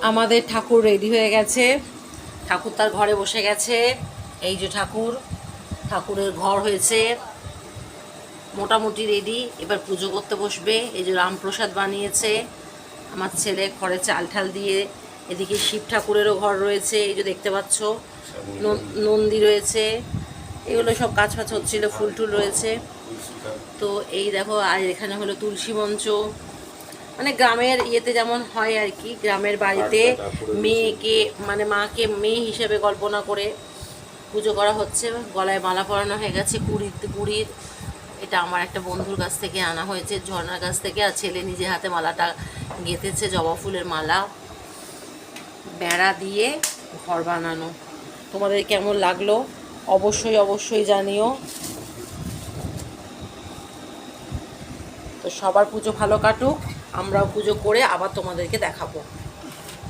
আমাদের ঠাকুর রেডি হয়ে গেছে, ঠাকুর তার ঘরে বসে গেছে। এই যে ঠাকুর, ঠাকুরের ঘর হয়েছে মোটামুটি রেডি। এবার পুজো করতে বসবে। এই যে রামপ্রসাদ বানিয়েছে আমার ছেলে ঘরে চাল ঠাল দিয়ে। এদিকে শিব ঠাকুরেরও ঘর রয়েছে, এই যে দেখতে পাচ্ছ, নন্দী রয়েছে। এগুলো সব কাজ ফাজ হচ্ছিল, ফুল টুল রয়েছে। তো এই দেখো, আর এখানে হলো তুলসী মঞ্চ, মানে গ্রামের ইয়েতে যেমন হয় আর কি, গ্রামের বাড়িতে মেয়েকে মানে মাকে মেয়ে হিসেবে কল্পনা করে পুজো করা হচ্ছে। গলায় মালা পরানো হয়ে গেছে কুড়ির। এটা আমার একটা বন্ধুর কাছ থেকে আনা হয়েছে, ঝর্ণার কাছ থেকে। আর ছেলে নিজে হাতে মালাটা গেঁথেছে, জবা ফুলের মালা, বেড়া দিয়ে ঘর বানানো। তোমাদের কেমন লাগলো অবশ্যই জানিও। তো সবার পুজো ভালো কাটুক, আমরাও পুজো করে আবার তোমাদেরকে দেখাবো।